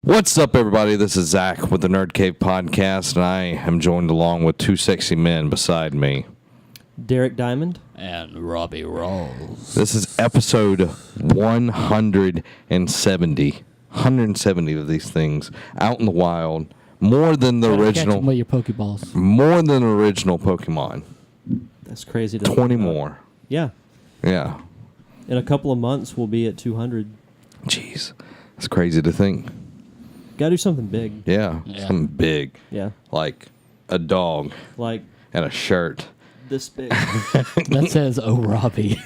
What's up, everybody? This is Zach with the Nerd Cave Podcast, and I am joined along with two sexy men beside me. Derek Diamond. And Robbie Rawls. This is episode 170. 170 of these things out in the wild. More than the original. Catch 'em with your Pokeballs. More than the original Pokemon. That's crazy. 20 more. Yeah. Yeah. In a couple of months, we'll be at 200. Jeez. That's crazy to think. Gotta do something big. Yeah. Something big. Yeah. Like a dog. Like And a shirt. this big. That says, "Oh, Robbie."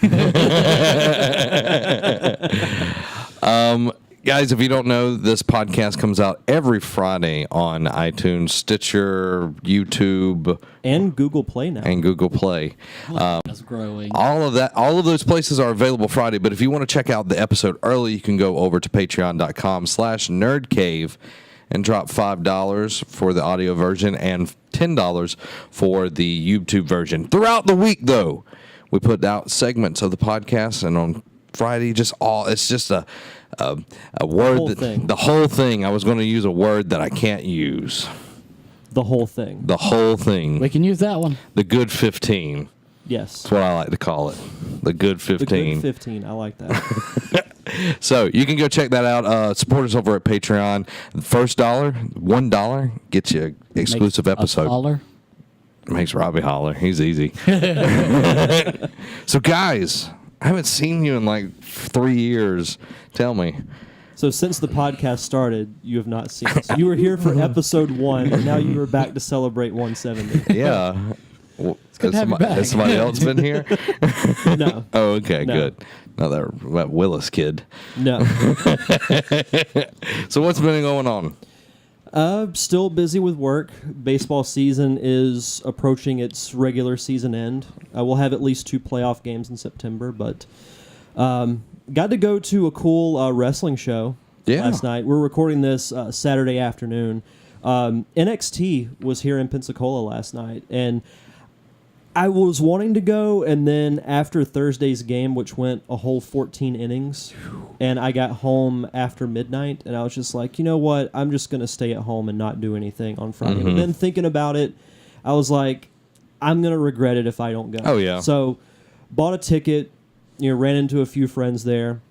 Guys, if you don't know, this podcast comes out every Friday on iTunes, Stitcher, YouTube, And Google Play now. and Google Play. That's growing. All of those places are available Friday. But if you want to check out the episode early, you can go over to patreon.com/nerdcave and drop $5 for the audio version and $10 for the YouTube version. Throughout the week, though, we put out segments of the podcast, and on Friday, it's just a word whole thing. the whole thing. I was going to use a word that I can't use. The whole thing. The whole thing. We can use that one. The good 15. Yes. That's what I like to call it. The good 15. The good 15. I like that. So you can go check that out. Support us over at Patreon. First $1 gets you an exclusive Makes us episode. holler. Makes Robbie holler. He's easy. So guys, I haven't seen you in like 3 years. Tell me. So since the podcast started, you have not seen us. You were here for episode 1, and now you are back to celebrate 170. Yeah. Well, good to have you back. has somebody else been here? No. Oh, okay, No. good. No, that Willis kid. No. So what's been going on? Still busy with work. Baseball season is approaching its regular season end. We'll have at least 2 playoff games in September, but got to go to a cool wrestling show last night. We're recording this Saturday afternoon. NXT was here in Pensacola last night, and I was wanting to go, and then after Thursday's game, which went a whole 14 innings, and I got home after midnight, and I was just like, you know what, I'm just going to stay at home and not do anything on Friday. Mm-hmm. But then thinking about it, I was like, I'm going to regret it if I don't go. Oh, yeah. So bought a ticket, ran into a few friends there.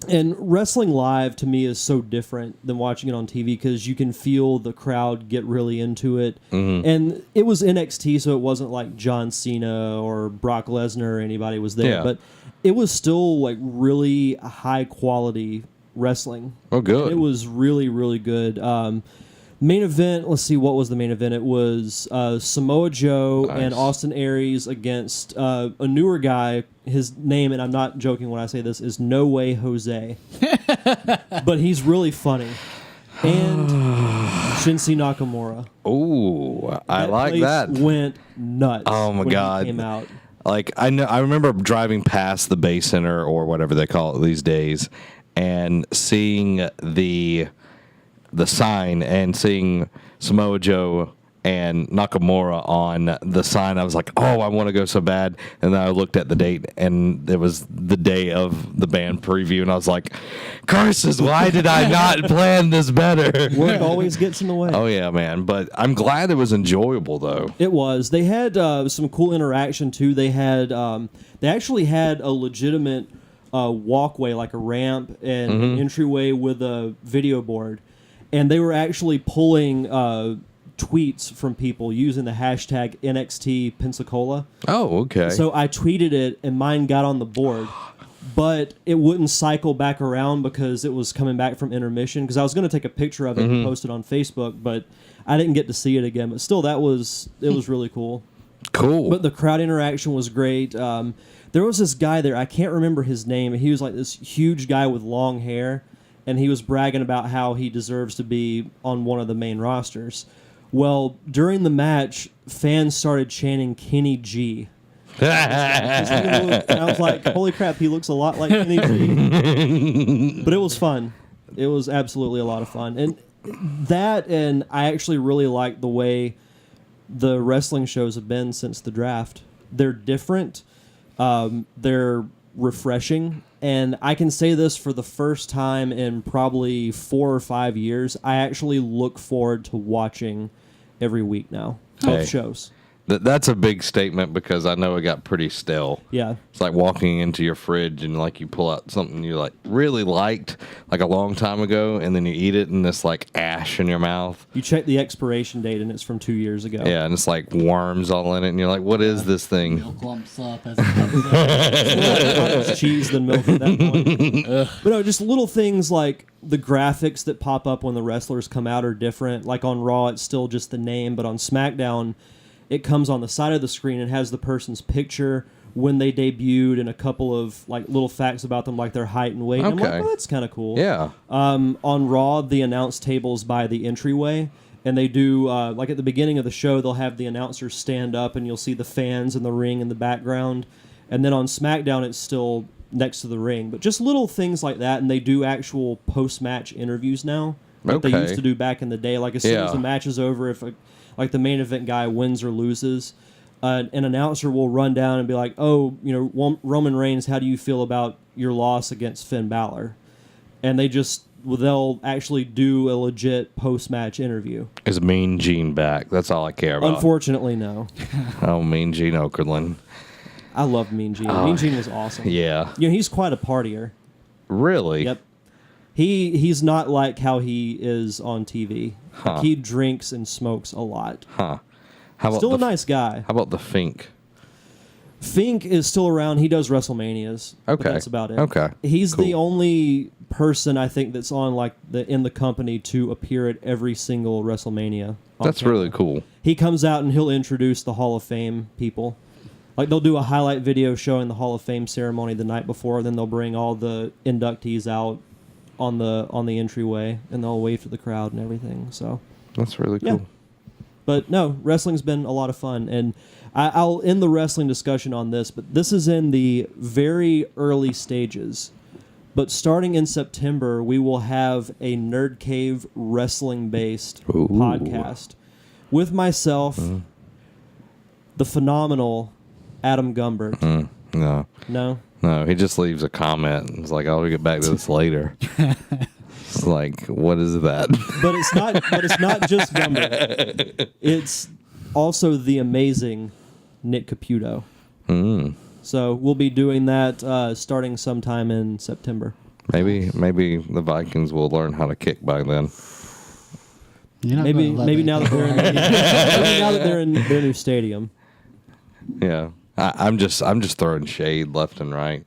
And wrestling live to me is so different than watching it on TV because you can feel the crowd get really into it. Mm-hmm. And it was NXT, so it wasn't like John Cena or Brock Lesnar or anybody was there. Yeah. But it was still like really high quality wrestling. Oh, good. And it was really, really good. Main event, let's see, what was the main event? It was Samoa Joe and Austin Aries against a newer guy. His name, and I'm not joking when I say this, is No Way Jose. But he's really funny. And Shinsuke Nakamura. Oh, I That like place that. Went nuts. Oh, my when God. He came out. Like I remember driving past the Bay Center or whatever they call it these days, and seeing the sign and seeing Samoa Joe and Nakamura on the sign. I was like, oh, I want to go so bad. And then I looked at the date, and it was the day of the band preview, and I was like, curses, why did I not plan this better? Work always gets in the way. Oh, yeah, man. But I'm glad it was enjoyable, though. It was. They had some cool interaction too. They actually had a legitimate walkway, like a ramp and an entryway with a video board, and they were actually pulling tweets from people using the hashtag NXT Pensacola. Oh, okay. So I tweeted it, and mine got on the board. But it wouldn't cycle back around because it was coming back from intermission. Because I was going to take a picture of it and post it on Facebook, but I didn't get to see it again. But still, it was really cool. Cool. But the crowd interaction was great. There was this guy there. I can't remember his name. He was like this huge guy with long hair, and he was bragging about how he deserves to be on one of the main rosters. Well, during the match, fans started chanting Kenny G. And I was like, holy crap, he looks a lot like Kenny G. But it was fun. It was absolutely a lot of fun. And I actually really like the way the wrestling shows have been since the draft. They're different. They're refreshing. And I can say this for the first time in probably 4 or 5 years. I actually look forward to watching every week now. Both Hey. shows. That's a big statement because I know it got pretty stale. Yeah. It's like walking into your fridge and like you pull out something you like really liked like a long time ago, and then you eat it and it's like ash in your mouth. You check the expiration date and it's from 2 years ago. Yeah, and it's like worms all in it, and you're like, "What is this thing?" Milk lumps up as it comes out. More cheese than milk at that point. But no, just little things like the graphics that pop up when the wrestlers come out are different. Like on Raw, it's still just the name, but on SmackDown, it comes on the side of the screen and has the person's picture, when they debuted, and a couple of like little facts about them, like their height and weight. And I'm like, Okay. oh, that's kind of cool. Yeah. On Raw, the announce table's by the entryway, and they do like at the beginning of the show, they'll have the announcers stand up, and you'll see the fans in the ring in the background. And then on SmackDown, it's still next to the ring. But just little things like that, and they do actual post-match interviews now, like they Okay. used to do back in the day. Like as soon as Yeah. the match is over, if like the main event guy wins or loses, an announcer will run down and be like, "Oh, you know, Roman Reigns, how do you feel about your loss against Finn Balor?" And they'll actually do a legit post-match interview. Is Mean Gene back? That's all I care about. Unfortunately, no. Oh, Mean Gene Okerlund. I love Mean Gene. Mean Gene was awesome. Yeah. You know, he's quite a partier. Really? Yep. He's not like how he is on TV. Huh. Like, he drinks and smokes a lot. Huh. How about Still a the, nice guy. How about the Fink? Fink is still around. He does WrestleManias. But Okay. that's about it. Okay. He's the Cool. only person I think that's on like in the company to appear at every single WrestleMania. on That's camera. really cool. He comes out and he'll introduce the Hall of Fame people. Like they'll do a highlight video showing the Hall of Fame ceremony the night before, then they'll bring all the inductees out on the entryway, and they'll wave to the crowd and everything. So, That's really yeah. cool. But no, wrestling's been a lot of fun, and I'll end the wrestling discussion on this. But this is in the very early stages. But starting in September, we will have a Nerd Cave wrestling-based Ooh. podcast with myself, the phenomenal Adam Gumbert. No. No? No, he just leaves a comment and it's like, I'll get back to this later. It's like, what is that? But it's not just Gumbert. It's also the amazing Nick Caputo. So we'll be doing that starting sometime in September. Maybe the Vikings will learn how to kick by then. You're not Maybe gonna let maybe that now that go they're in, right. maybe now that they're in their new stadium. Yeah. I'm just throwing shade left and right.